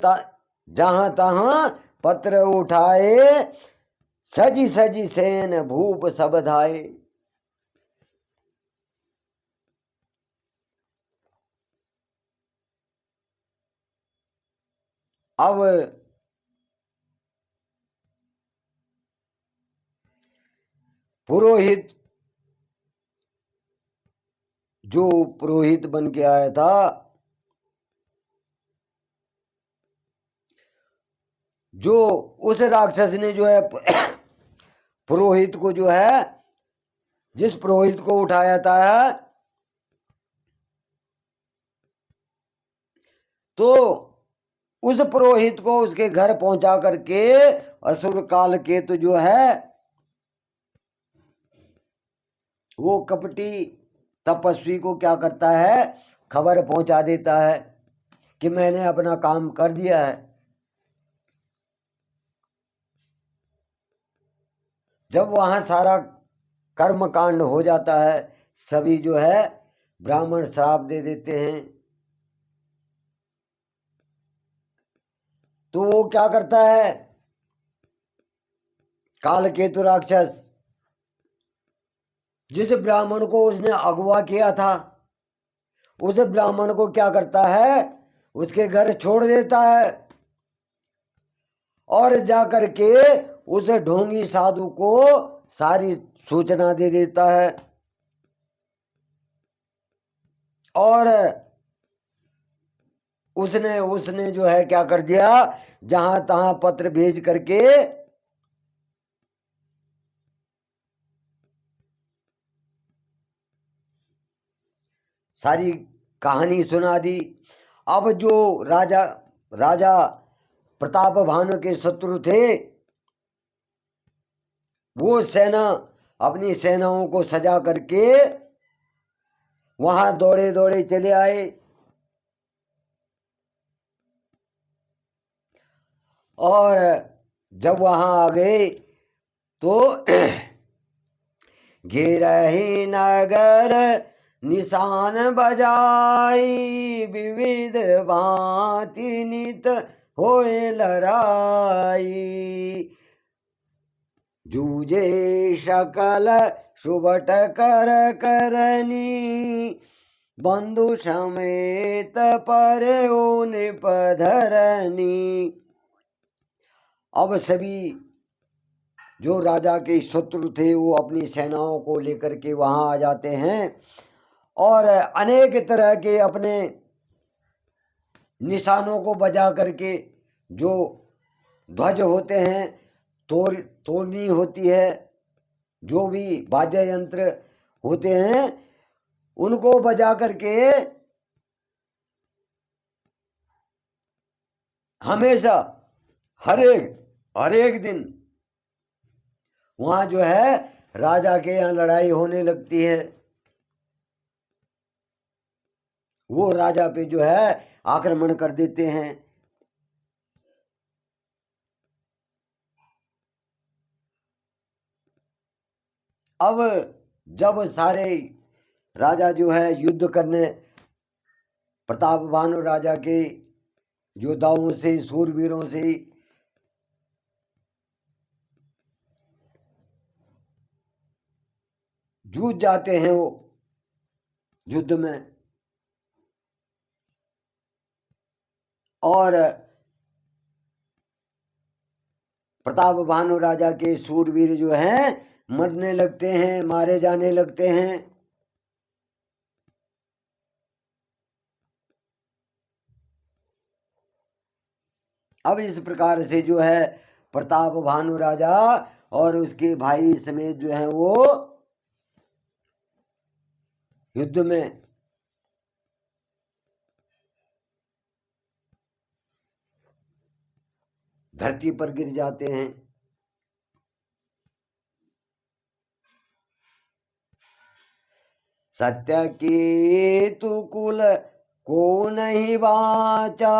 जहां तहां पत्र उठाए, सजी सजी सेन भूप सब धाये। अब पुरोहित जो पुरोहित बन के आया था, जो उस राक्षस ने जो है पुरोहित को जो है, जिस पुरोहित को उठाया था, तो उस पुरोहित को उसके घर पहुंचा करके असुर काल केतु जो है वो कपटी तपस्वी को क्या करता है, खबर पहुंचा देता है कि मैंने अपना काम कर दिया है। जब वहां सारा कर्म कांड हो जाता है, सभी जो है ब्राह्मण श्राप दे देते हैं। तो वो क्या करता है, काल केतु राक्षस, जिस ब्राह्मण को उसने अगवा किया था, उस ब्राह्मण को क्या करता है, उसके घर छोड़ देता है और जाकर के उस ढोंगी साधु को सारी सूचना दे देता है। और उसने उसने जो है क्या कर दिया, जहां तहां पत्र भेज करके सारी कहानी सुना दी। अब जो राजा राजा प्रताप भानु के शत्रु थे, वो सेना अपनी सेनाओं को सजा करके वहां दौड़े दौड़े चले आए। और जब वहां आ गए तो घेरही नगर निशान बजाई, विविध भांति नित होए लड़ाई। जूझे सकल सुबट कर करनी, बंधु समेत पर निपधरनी। अब सभी जो राजा के शत्रु थे वो अपनी सेनाओं को लेकर के वहां आ जाते हैं और अनेक तरह के अपने निशानों को बजा करके, जो ध्वज होते हैं, तोरनी होती है, जो भी वाद्य यंत्र होते हैं, उनको बजा करके हमेशा हर एक दिन वहां जो है राजा के यहाँ लड़ाई होने लगती है। वो राजा पे जो है आक्रमण कर देते हैं। अब जब सारे राजा जो है युद्ध करने, प्रताप भानु राजा के योद्धाओं से, सूरवीरों से जूझ जाते हैं वो युद्ध में, और प्रताप भानु राजा के सूरवीर जो हैं मरने लगते हैं, मारे जाने लगते हैं। अब इस प्रकार से जो है प्रताप भानु राजा और उसके भाई समेत जो है वो युद्ध में धरती पर गिर जाते हैं। सत्य केतु कुल को नहीं बाचा,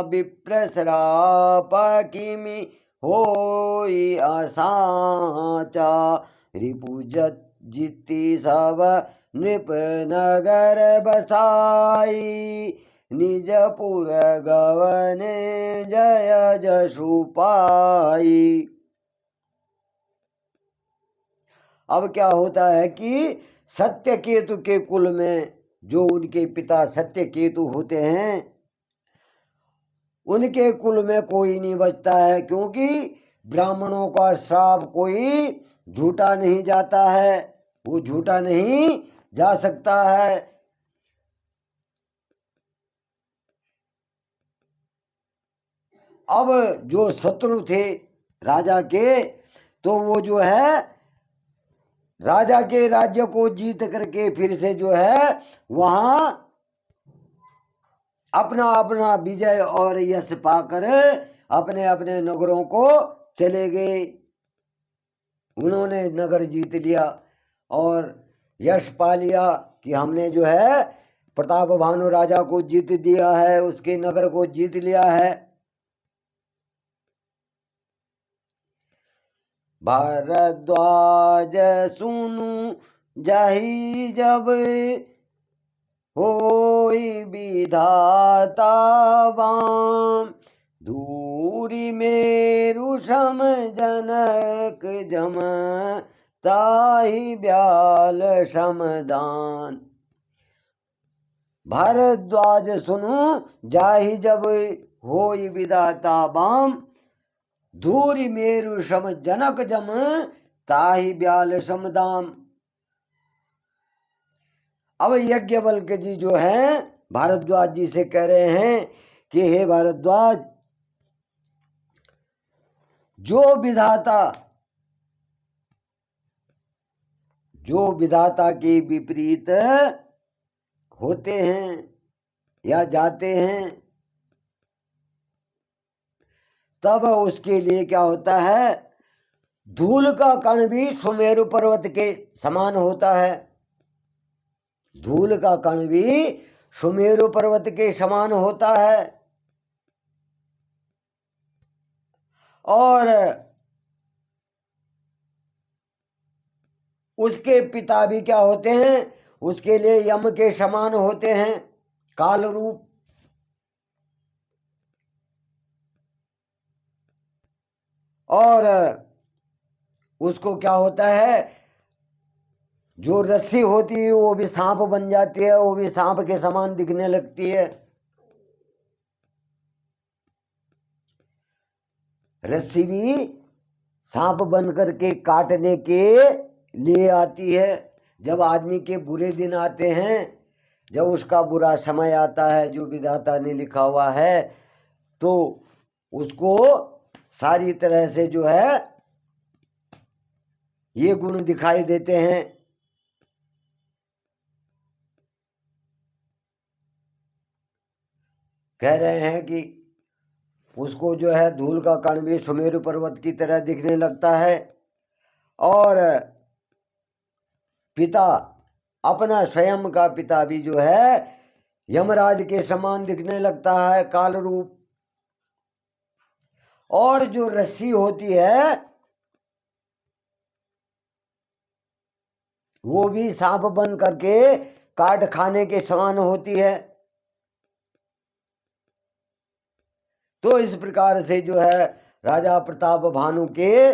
विप्र श्राप किमि होई असाचा। रिपुजत जीती सब नृप नगर बसाई, निजपुर गवने जय जशु पाई। अब क्या होता है कि सत्यकेतु के कुल में जो उनके पिता सत्यकेतु होते हैं उनके कुल में कोई नहीं बचता है, क्योंकि ब्राह्मणों का श्राप कोई झूठा नहीं जाता है, वो झूठा नहीं जा सकता है। अब जो शत्रु थे राजा के, तो वो जो है राजा के राज्य को जीत करके फिर से जो है वहां अपना अपना विजय और यश पाकर अपने अपने नगरों को चले गए। उन्होंने नगर जीत लिया और यश पा लिया कि हमने जो है प्रताप भानु राजा को जीत दिया है, उसके नगर को जीत लिया है। भारद्वाज सुनु जाहि जब होई विधाता वाम, दूरी मेरु सम जनक जम ताहि ब्याल समदान। भारद्वाज सुनु जाहि जब होई विधाता वाम, धूरी मेरु सम जनक जम ताहि ब्याल समदाम। अब यज्ञवल्क्य जी जो हैं भारद्वाज जी से कह रहे हैं कि हे भारद्वाज, जो विधाता के विपरीत होते हैं या जाते हैं तब उसके लिए क्या होता है, धूल का कण भी सुमेरु पर्वत के समान होता है। धूल का कण भी सुमेरु पर्वत के समान होता है। और उसके पिता भी क्या होते हैं, उसके लिए यम के समान होते हैं, काल रूप। और उसको क्या होता है, जो रस्सी होती है वो भी सांप बन जाती है, वो भी सांप के समान दिखने लगती है। रस्सी भी सांप बन करके काटने के लिए आती है। जब आदमी के बुरे दिन आते हैं, जब उसका बुरा समय आता है जो विधाता ने लिखा हुआ है, तो उसको सारी तरह से जो है ये गुण दिखाई देते हैं। कह रहे हैं कि उसको जो है धूल का कण भी सुमेरु पर्वत की तरह दिखने लगता है। और पिता, अपना स्वयं का पिता भी जो है यमराज के समान दिखने लगता है, काल रूप। और जो रस्सी होती है वो भी सांप बन करके काट खाने के समान होती है। तो इस प्रकार से जो है राजा प्रताप भानु के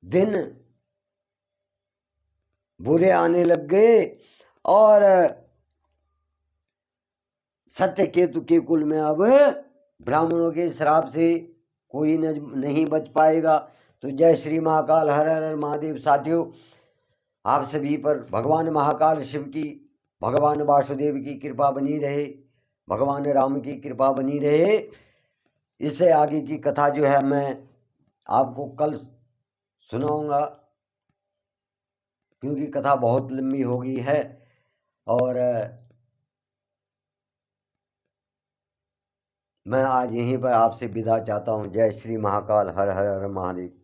दिन बुरे आने लग गए और सत्यकेतु के कुल में अब ब्राह्मणों के श्राप से कोई नहीं बच पाएगा। तो जय श्री महाकाल, हर हर महादेव। साथियों, आप सभी पर भगवान महाकाल शिव की, भगवान वासुदेव की कृपा बनी रहे, भगवान राम की कृपा बनी रहे। इससे आगे की कथा जो है मैं आपको कल सुनाऊंगा, क्योंकि कथा बहुत लंबी हो गई है। और मैं आज यहीं पर आपसे विदा चाहता हूँ। जय श्री महाकाल, हर हर महादेव।